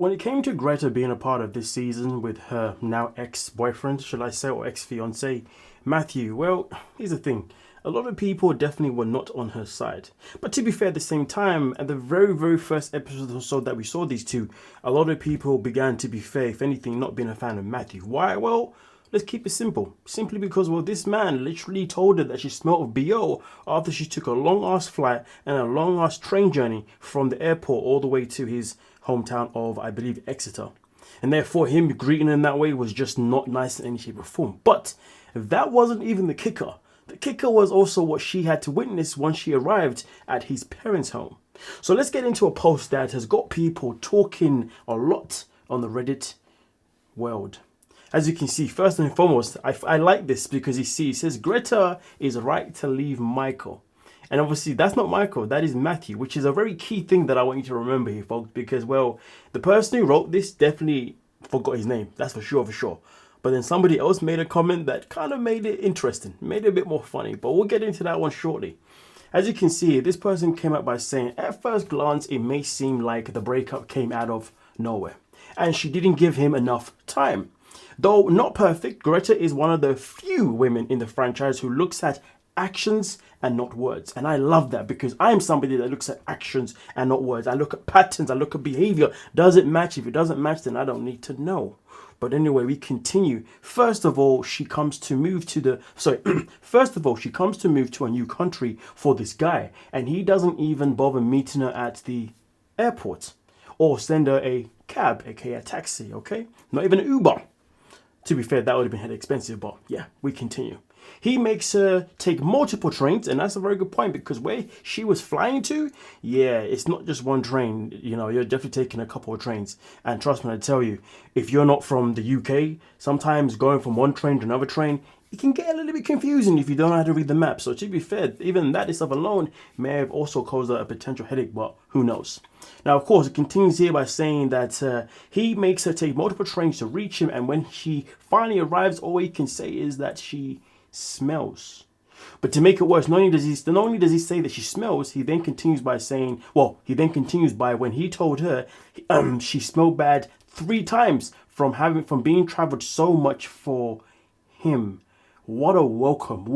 when it came to Greta being a part of this season with her now ex-boyfriend, should I say, or ex-fiance, Matthew, well, here's the thing. A lot of people definitely were not on her side. But to be fair, at the same time, at the very, very first episode or so that we saw these two, a lot of people began to be fair, if anything, not being a fan of Matthew. Why? Well, let's keep it simple. Simply because, well, this man literally told her that she smelled of BO after she took a long-ass flight and a long-ass train journey from the airport all the way to his hometown of, I believe, Exeter. And therefore, him greeting her in that way was just not nice in any shape or form. But that wasn't even the kicker. The kicker was also what she had to witness once she arrived at his parents' home. So let's get into a post that has got people talking a lot on the Reddit world. As you can see, first and foremost, I like this because he says Greta is right to leave Michael. And obviously that's not Michael, that is Matthew, which is a very key thing that I want you to remember here, folks, because, well, the person who wrote this definitely forgot his name, that's for sure. But then somebody else made a comment that kind of made it interesting, made it a bit more funny, but we'll get into that one shortly. As you can see, this person came out by saying, at first glance, it may seem like the breakup came out of nowhere, and she didn't give him enough time. Though not perfect, Greta is one of the few women in the franchise who looks at actions and not words. And I love that because I am somebody that looks at actions and not words. I look at patterns, I look at behavior. Does it match? If it doesn't match, then I don't need to know. But anyway, we continue. First of all, she comes to move to a new country for this guy. And he doesn't even bother meeting her at the airport or send her a cab, aka a taxi, okay? Not even an Uber. To be fair, that would have been hella expensive, but yeah, we continue. He makes her take multiple trains, and that's a very good point because where she was flying to, yeah, it's not just one train. You know, you're definitely taking a couple of trains. And trust me, I tell you, if you're not from the UK, sometimes going from one train to another train, it can get a little bit confusing if you don't know how to read the map. So to be fair, even that itself alone may have also caused a potential headache, but who knows? Now, of course, it continues here by saying that he makes her take multiple trains to reach him, and when she finally arrives, all he can say is that she smells. But to make it worse, not only does he say that she smells, he then continues by when he told her she smelled bad 3 times from being traveled so much for him. What a welcome,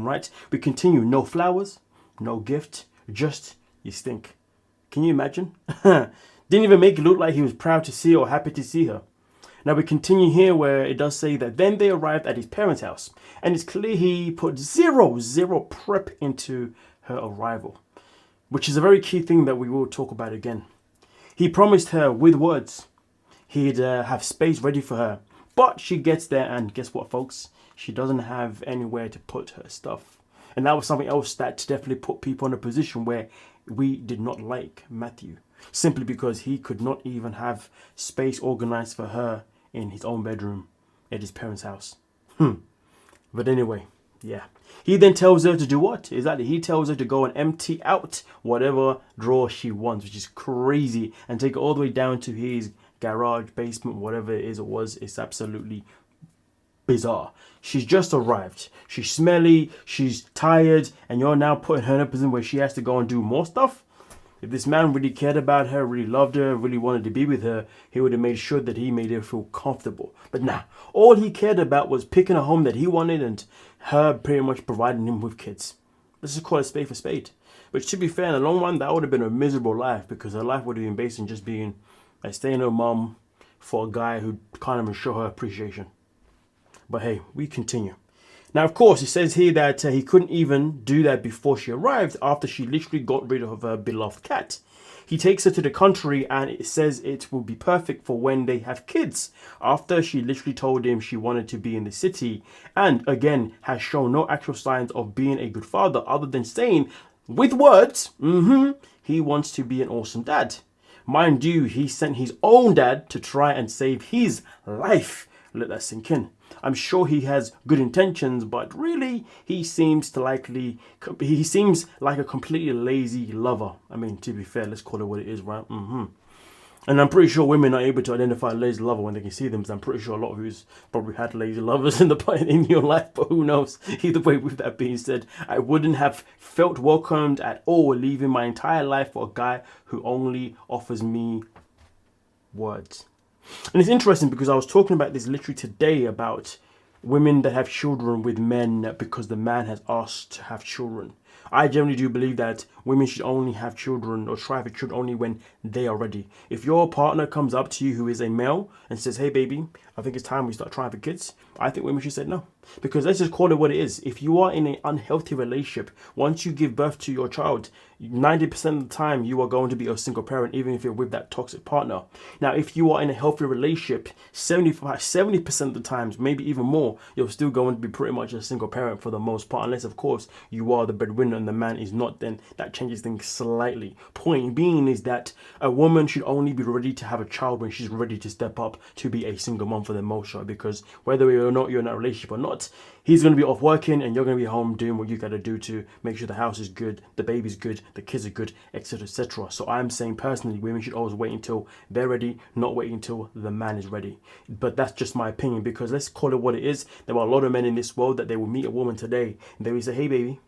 right? We continue. No flowers, no gift, just you stink. Can you imagine? Didn't even make it look like he was proud to see her or happy to see her. Now we continue here where it does say that then they arrived at his parents' house. And it's clear he put zero prep into her arrival. Which is a very key thing that we will talk about again. He promised her with words he'd have space ready for her. But she gets there and guess what, folks? She doesn't have anywhere to put her stuff. And that was something else that definitely put people in a position where we did not like Matthew. Simply because he could not even have space organized for her in his own bedroom at his parents' house. But anyway, yeah. He then tells her to do what? Exactly. He tells her to go and empty out whatever drawer she wants, which is crazy, and take it all the way down to his garage, basement, whatever it is or was. It's absolutely bizarre. She's just arrived. She's smelly, she's tired, and you're now putting her in a position where she has to go and do more stuff? If this man really cared about her, really loved her, really wanted to be with her, he would have made sure that he made her feel comfortable. But nah, all he cared about was picking a home that he wanted and her pretty much providing him with kids. Let's just call it spade for spade. Which, to be fair, in the long run, that would have been a miserable life because her life would have been based on just being a stay-at-home mom for a guy who can't even show her appreciation. But hey, we continue. Now, of course, it says here that he couldn't even do that before she arrived after she literally got rid of her beloved cat. He takes her to the country and it says it will be perfect for when they have kids. After she literally told him she wanted to be in the city and again has shown no actual signs of being a good father other than saying with words, he wants to be an awesome dad. Mind you, he sent his own dad to try and save his life. Let that sink in. I'm sure he has good intentions, but really, he seems like a completely lazy lover. I mean, to be fair, let's call it what it is, right? And I'm pretty sure women are able to identify a lazy lover when they can see them. So I'm pretty sure a lot of you's probably had lazy lovers in your life, but who knows? Either way, with that being said, I wouldn't have felt welcomed at all leaving my entire life for a guy who only offers me words. And it's interesting because I was talking about this literally today about women that have children with men because the man has asked to have children. I generally do believe that women should only have children or try for children only when they are ready. If your partner comes up to you who is a male and says, hey baby, I think it's time we start trying for kids, I think women should say no. Because let's just call it what it is. If you are in an unhealthy relationship, once you give birth to your child, 90% of the time you are going to be a single parent, even if you're with that toxic partner. Now, if you are in a healthy relationship, 70% of the times, maybe even more, you're still going to be pretty much a single parent for the most part, unless of course you are the breadwinner and the man is not, then that changes things slightly. Point being is that a woman should only be ready to have a child when she's ready to step up to be a single mom for the most part, because whether or not you're in a relationship or not, he's going to be off working and you're going to be home doing what you got to do to make sure the house is good, the baby's good, the kids are good, etc., etc. So I'm saying personally, women should always wait until they're ready, not wait until the man is ready. But that's just my opinion, because let's call it what it is. There are a lot of men in this world that they will meet a woman today and they will say, hey baby,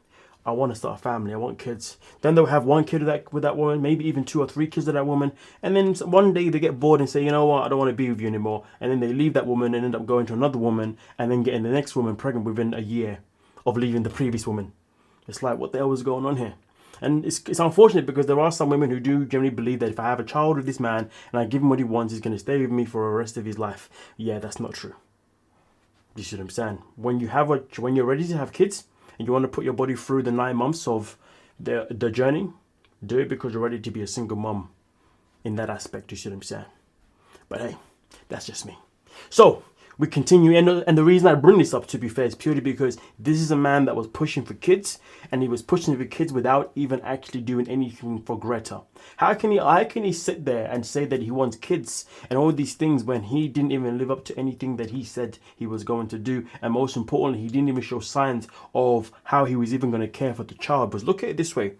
I want to start a family, I want kids. Then they'll have one kid with that woman, maybe even 2 or 3 kids with that woman. And then one day they get bored and say, you know what, I don't want to be with you anymore. And then they leave that woman and end up going to another woman and then getting the next woman pregnant within a year of leaving the previous woman. It's like, what the hell is going on here? And it's unfortunate because there are some women who do generally believe that if I have a child with this man and I give him what he wants, he's going to stay with me for the rest of his life. Yeah, that's not true. You see what I'm saying? When you're ready to have kids, and you want to put your body through the 9 months of the journey, do it because you're ready to be a single mom in that aspect. You see what I'm saying? But hey, that's just me. So we continue, and the reason I bring this up, to be fair, is purely because this is a man that was pushing for kids, and he was pushing for kids without even actually doing anything for Greta. How can he sit there and say that he wants kids and all these things when he didn't even live up to anything that he said he was going to do? And most importantly, he didn't even show signs of how he was even going to care for the child. But look at it this way: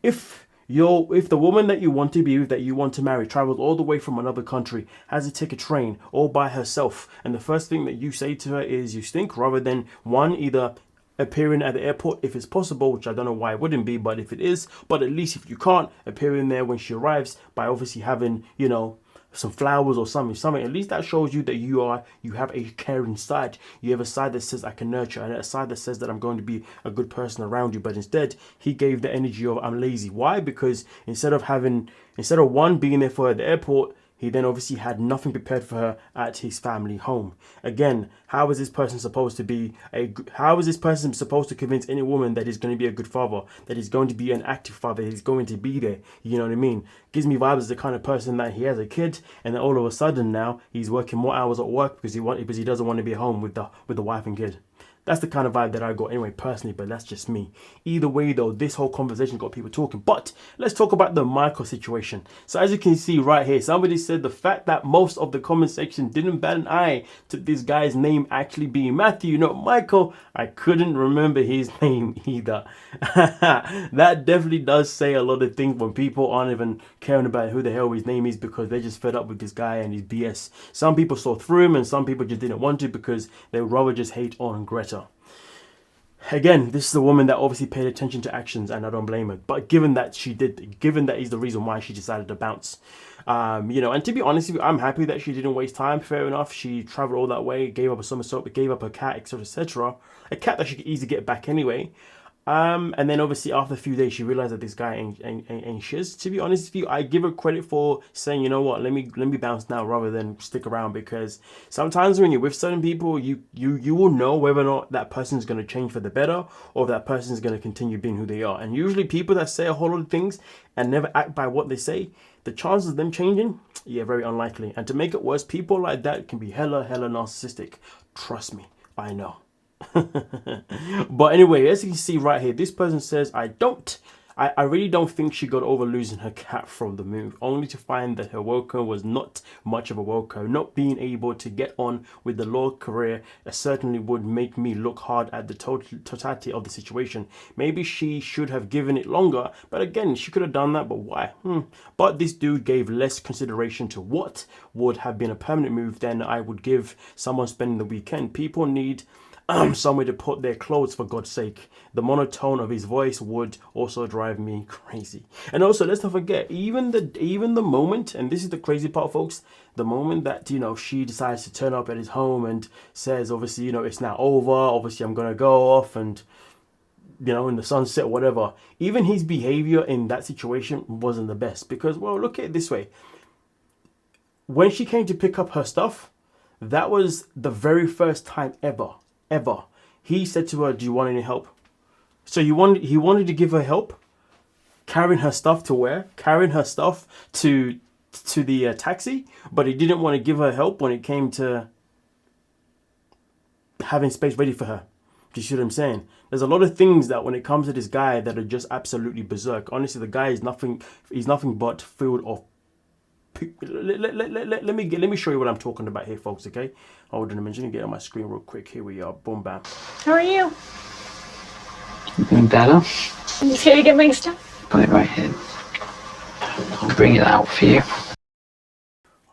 if the woman that you want to be with, that you want to marry, travels all the way from another country, has to take a train all by herself, and the first thing that you say to her is you stink, rather than either appearing at the airport if it's possible, which I don't know why it wouldn't be, but if it is, but at least if you can't, appearing there when she arrives by obviously having, some flowers or something, at least that shows you that you have a caring side. You have a side that says I can nurture, and a side that says that I'm going to be a good person around you. But instead, he gave the energy of I'm lazy. Why? Because instead of one being there for her at the airport, he then obviously had nothing prepared for her at his family home. Again, how is this person supposed to convince any woman that he's going to be a good father, that he's going to be an active father, he's going to be there? You know what I mean? Gives me vibes as the kind of person that he has a kid, and then all of a sudden now he's working more hours at work because he doesn't want to be home with the wife and kid. That's the kind of vibe that I got anyway, personally, but that's just me. Either way, though, this whole conversation got people talking. But let's talk about the Michael situation. So as you can see right here, somebody said the fact that most of the comment section didn't bat an eye to this guy's name actually being Matthew, not Michael. I couldn't remember his name either. That definitely does say a lot of things when people aren't even caring about who the hell his name is because they're just fed up with this guy and his BS. Some people saw through him and some people just didn't want to because they would rather just hate on Greta. Again, this is a woman that obviously paid attention to actions, and I don't blame her. But given that is the reason why she decided to bounce. And to be honest with you, I'm happy that she didn't waste time. Fair enough. She traveled all that way, gave up a somersault, gave up her cat, etc., etc. A cat that she could easily get back anyway. And then obviously after a few days, she realized that this guy ain't shiz. To be honest with you, I give her credit for saying, you know what, let me bounce now rather than stick around, because sometimes when you're with certain people, you will know whether or not that person is going to change for the better or if that person is going to continue being who they are. And usually people that say a whole lot of things and never act by what they say, the chances of them changing, yeah, very unlikely. And to make it worse, people like that can be hella narcissistic. Trust me, I know. But anyway, as you can see right here, this person says, I really don't think she got over losing her cat from the move, only to find that her worker was not much of a worker. Not being able to get on with the law career certainly would make me look hard at the totality of the situation. Maybe she should have given it longer, but again, she could have done that, but why? But this dude gave less consideration to what would have been a permanent move than I would give someone spending the weekend. People need somewhere to put their clothes, for God's sake. The monotone of his voice would also drive me crazy. And also, let's not forget, even the moment, and this is the crazy part, folks, the moment that, she decides to turn up at his home and says, obviously, it's now over, obviously I'm gonna go off and, in the sunset, whatever. Even his behavior in that situation wasn't the best, because, well, look at it this way. When she came to pick up her stuff, that was the very first time ever, he said to her, "Do you want any help?" So he wanted to give her help, carrying her stuff to where? Carrying her stuff to the taxi, but he didn't want to give her help when it came to having space ready for her. Do you see what I'm saying? There's a lot of things that when it comes to this guy that are just absolutely berserk. Honestly, the guy is nothing. He's nothing but filled of. Let me show you what I'm talking about here, folks. Okay, hold on a minute. Let me get on my screen real quick. Here we are. Boom, bam. How are you? Doing better. I'm just here to get my stuff. Put it right here. I'll bring it out for you.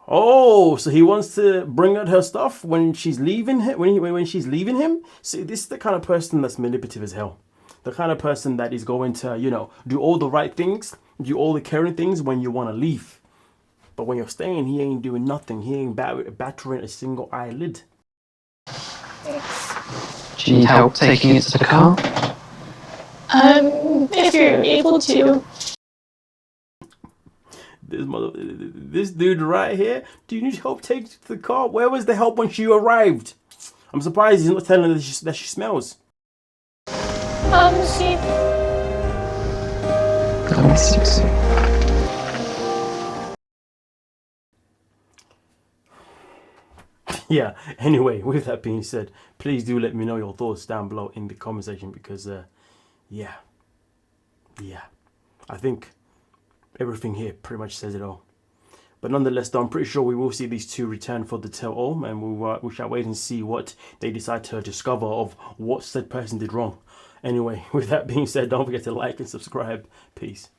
Oh, so he wants to bring out her stuff when she's leaving him. When she's leaving him. See, this is the kind of person that's manipulative as hell. The kind of person that is going to, do all the right things, do all the caring things when you want to leave. But when you're staying, he ain't doing nothing. He ain't battering a single eyelid. Thanks. Do you need help taking it to the car? If you're able to. This dude right here. Do you need help taking it to the car? Where was the help when she arrived? I'm surprised he's not telling her that she smells. See. I miss you too. Yeah, anyway, with that being said, please do let me know your thoughts down below in the comment section, because yeah, I think everything here pretty much says it all. But nonetheless, though, I'm pretty sure we will see these two return for the tell-all, and we shall wait and see what they decide to discover of what said person did wrong. Anyway, with that being said, don't forget to like and subscribe. Peace.